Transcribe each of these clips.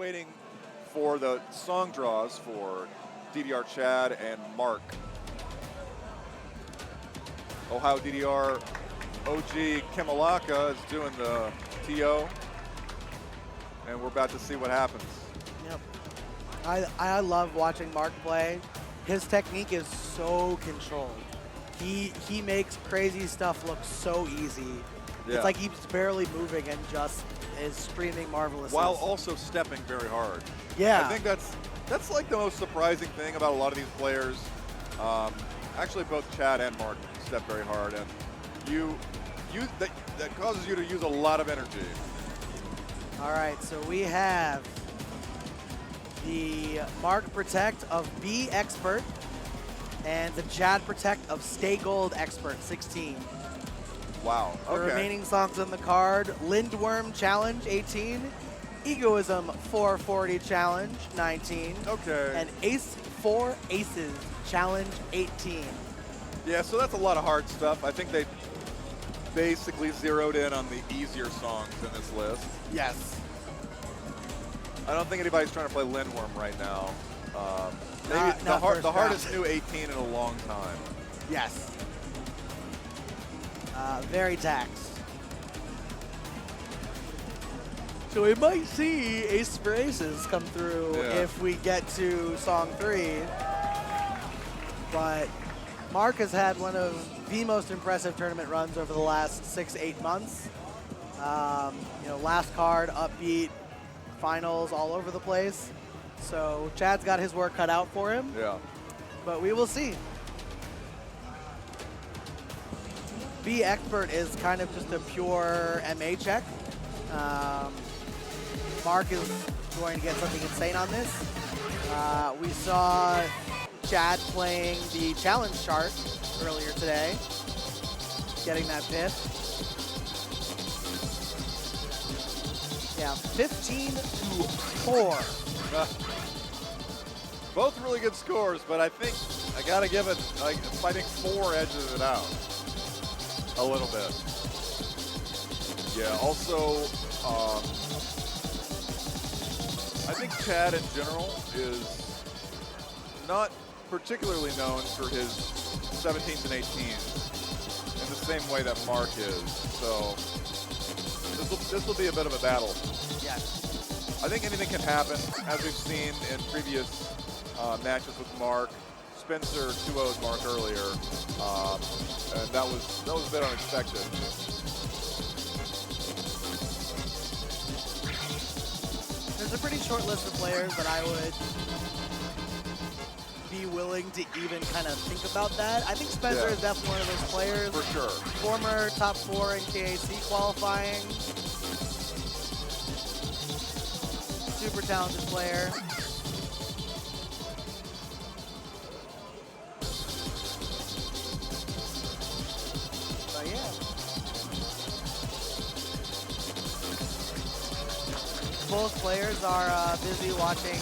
waiting for the song draws for DDRChad and Mark. Ohio DDR OG Kimalaka is doing the TO, and we're about to see what happens. Yep. I love watching Mark play. His technique is so controlled. He makes crazy stuff look so easy. Yeah. It's like he's barely moving and just is screaming marvelous. While also stepping very hard. Yeah. I think that's like the most surprising thing about a lot of these players. Actually, both Chad and Mark step very hard, and that causes you to use a lot of energy. All right, so we have the Mark Protect of Be Expert and the Chad Protect of Stay Gold Expert 16. Wow. The remaining songs on the card: Lindworm Challenge 18, Egoism 440 Challenge 19, and Ace 4 Aces Challenge 18. Yeah, so that's a lot of hard stuff. I think they basically zeroed in on the easier songs in this list. Yes. I don't think anybody's trying to play Lindworm right now. Maybe the hardest new 18 in a long time. Yes. Very taxed. So we might see Ace for Aces come through if we get to song 3. But Mark has had one of the most impressive tournament runs over the last 6-8 months. You know, last card, upbeat, finals all over the place. So Chad's got his work cut out for him. Yeah. But we will see. Be Expert is kind of just a pure MA check. Mark is going to get something insane on this. We saw Chad playing the challenge chart earlier today, getting that pip. Yeah, 15-4. Both really good scores, but I think I gotta give it, like, I think 4 edges it out a little bit. Yeah, also, I think Chad in general is not particularly known for his 17s and 18s in the same way that Mark is. So this will be a bit of a battle. Yes. I think anything can happen, as we've seen in previous matches with Mark. Spencer 2-0'd Mark earlier, and that was a bit unexpected. There's a pretty short list of players that I would be willing to even kind of think about that. I think Spencer is definitely one of those players. For sure. Former top 4 in KAC qualifying. Super talented player. But yeah. Both players are busy watching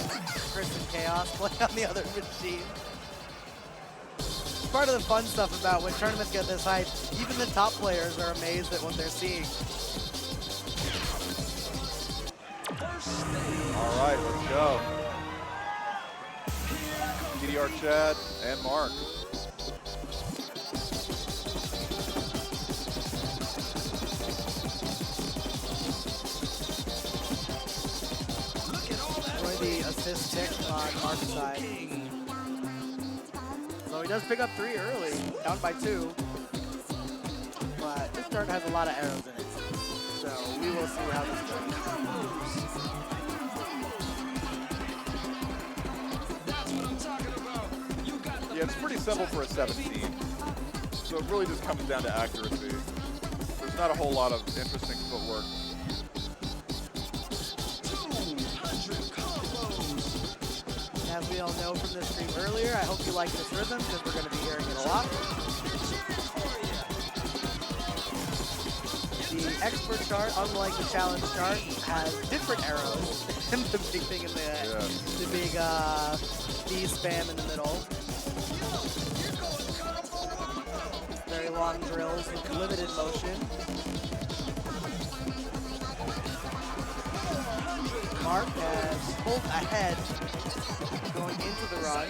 Chris and Chaos play on the other machine. Part of the fun stuff about when tournaments get this hype, even the top players are amazed at what they're seeing. All right, let's go. DDRChad and Mark. The assist tick on Mark's side. So he does pick up 3 early, down by 2. But this turn has a lot of arrows in it. So we will see how this goes. Yeah, it's pretty simple for a 17. So it really just comes down to accuracy. There's not a whole lot of interesting footwork. As we all know from the stream earlier, I hope you like this rhythm because we're going to be hearing it a lot. The expert chart, unlike the challenge chart, has different arrows than the big thing in the big B spam in the middle. Very long drills with limited motion. Mark has pulled ahead going into the run.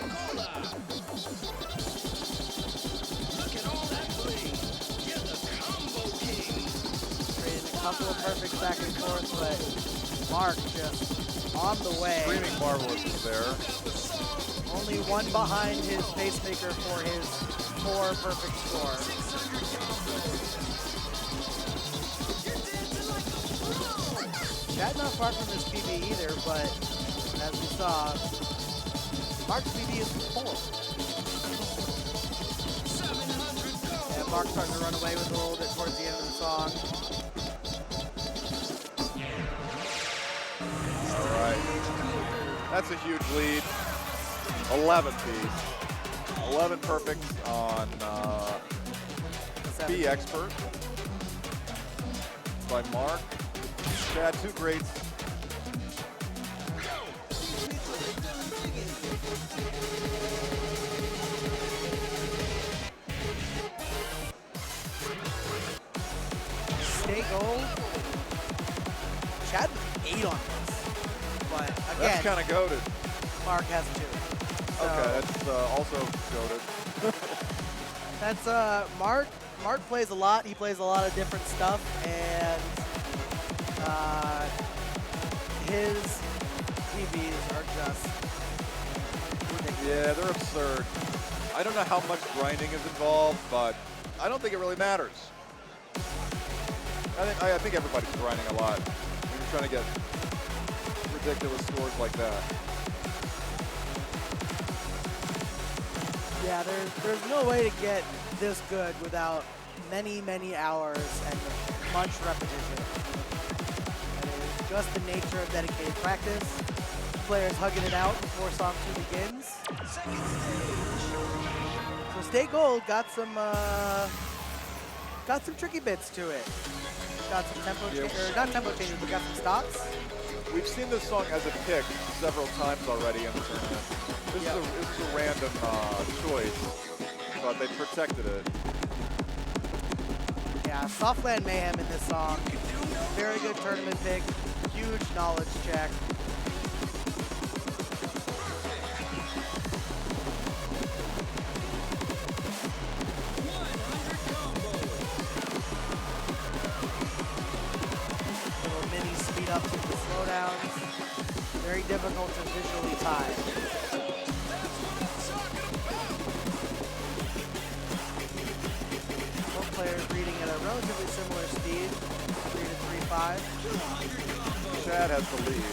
Creating a couple of perfect back and forth, but Mark just on the way. Screaming Marvelous is there. Only one behind his pacemaker for his 4 perfect score. Chad not far from his PB either, but as we saw, Mark's PB is 4. And Mark's starting to run away with it a little bit towards the end of the song. All right. That's a huge lead. 11 piece. 11 perfects on Be Expert by Mark. Chad, 2 greats. Stay gold. Chad with 8 on this. But again, That's kind of goated. Mark has 2. So Okay, that's also goated. that's Mark. Mark plays a lot. He plays a lot of different stuff, and his PBs are just ridiculous. Yeah, they're absurd. I don't know how much grinding is involved, but I don't think it really matters. I think everybody's grinding a lot when you're trying to get ridiculous scores like that. Yeah, there's no way to get this good without many, many hours and much repetition. That is just the nature of dedicated practice. Players hugging it out before song 2 begins. So Stay Gold got some tricky bits to it. Got some tempo changes, not tempo changes, but got some stops. We've seen this song as a pick several times already in the tournament. This is a random choice, but they protected it. Yeah, Softland Mayhem in this song. Very good tournament pick. Huge knowledge check. Little mini speed ups into slowdowns. Very difficult to visually time. Players reading at a relatively similar speed, 3 to 3.5. Chad has the lead.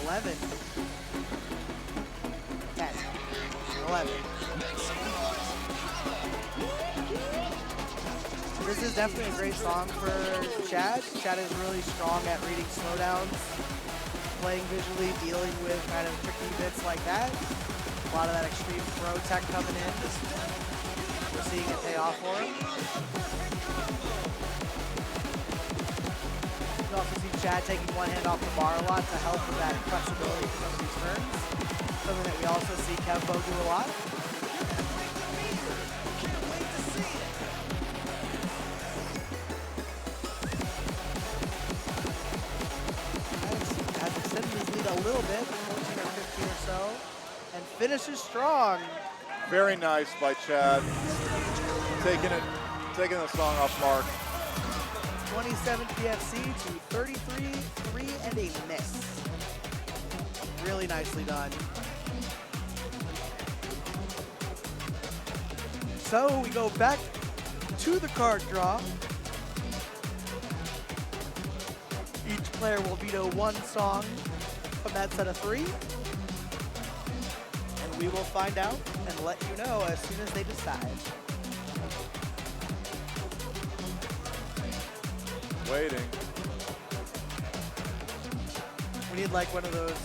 $11. 10. 11. This is definitely a great song for Chad. Chad is really strong at reading slowdowns, playing visually, dealing with kind of tricky bits like that. A lot of that extreme throw tech coming in. We're seeing it pay off for him. You can also see Chad taking one hand off the bar a lot to help with that flexibility for some of these turns. Something that we also see Kevbo do a lot. A little bit, 14 or 15 or so, and finishes strong. Very nice by Chad. Taking the song off Mark. 27 PFC to 33, 3 and a miss. Really nicely done. So we go back to the card draw. Each player will veto one song from that set of 3, and we will find out and let you know as soon as they decide. Waiting. We need like one of those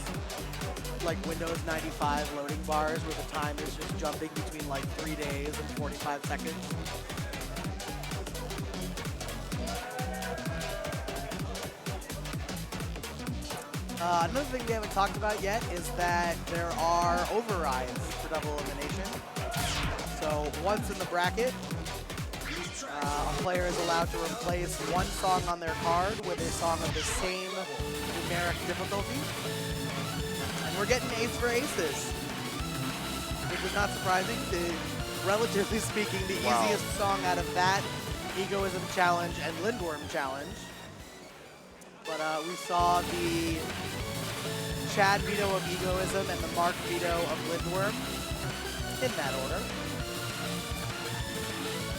like Windows 95 loading bars where the time is just jumping between like 3 days and 45 seconds. Another thing we haven't talked about yet is that there are overrides for double elimination. So once in the bracket, a player is allowed to replace one song on their card with a song of the same numeric difficulty. And we're getting ace for aces, which is not surprising. Relatively speaking, the easiest song out of that Egoism Challenge and Lindworm Challenge. But we saw the Chad veto of Egoism and the Mark veto of Lindworm in that order.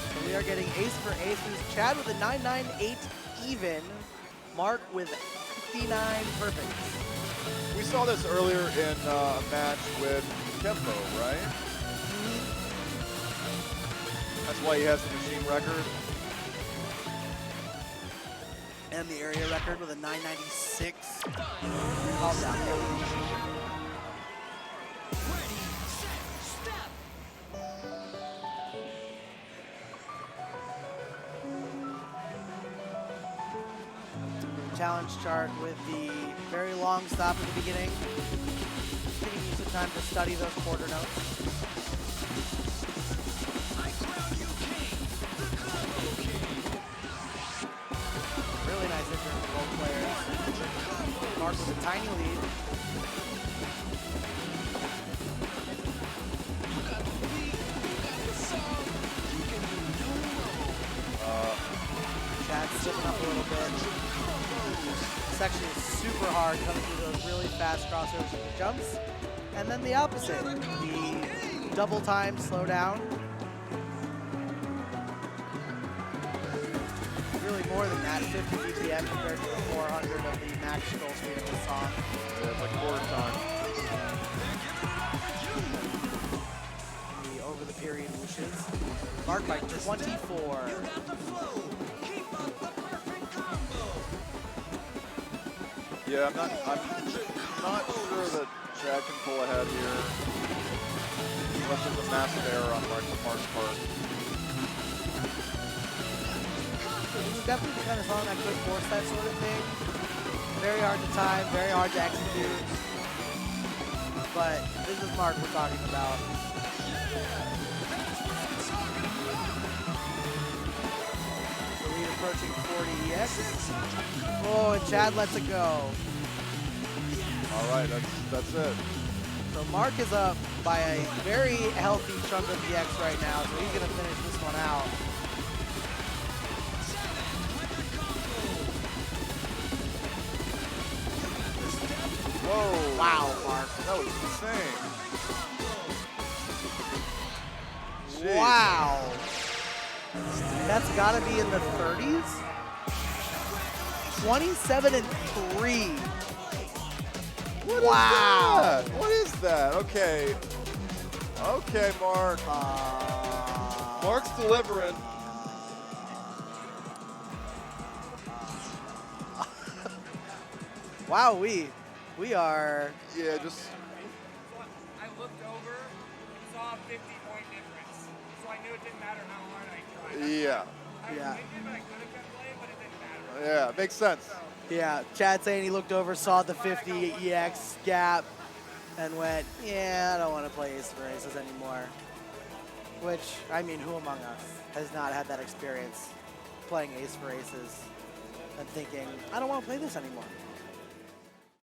So we are getting ace for aces. Chad with a 9-9-8 even. Mark with 59 perfects. We saw this earlier in a match with Kempo, right? That's why he has the machine record. And the area record with a 996. Calm down, Kevin. Challenge chart with the very long stop at the beginning. Giving you some time to study those quarter notes. Really nice intro from both players. Mark with a tiny lead. Chad's slipping up a little bit. This actually is super hard coming through those really fast crossovers with the jumps. And then the opposite, the double time slow down. Really more than that, 50 BPM compared to the 400 of the max scroll speed of the song. Yeah, it's like quarter time. The over the period whooshes. Marked by 24. Yeah, I'm not sure that Chad can pull ahead here. Unless there's a massive error on Mark's part. This is definitely the kind of song that could force that sort of thing. Very hard to time, very hard to execute. But this is Mark we're talking about. The lead approaching 40 EX. Oh, and Chad lets it go. All right, that's it. So Mark is up by a very healthy chunk of EX right now, so he's gonna finish this one out. Whoa. Wow, Mark. That was insane. Jeez. Wow. That's gotta be in the 30s. 27 and 3. Wow. What is that? Okay. Okay, Mark. Mark's delivering. Wow, we are. Yeah, just. I looked over and saw a 50-point difference, so I knew it didn't matter how hard I tried. Yeah. I Yeah. could have kept playing, but it didn't matter. Yeah, makes sense. Yeah, Chad saying he looked over, saw the 50 EX gap, and went, yeah, I don't want to play Ace for Aces anymore. Which, I mean, who among us has not had that experience playing Ace for Aces and thinking, I don't want to play this anymore.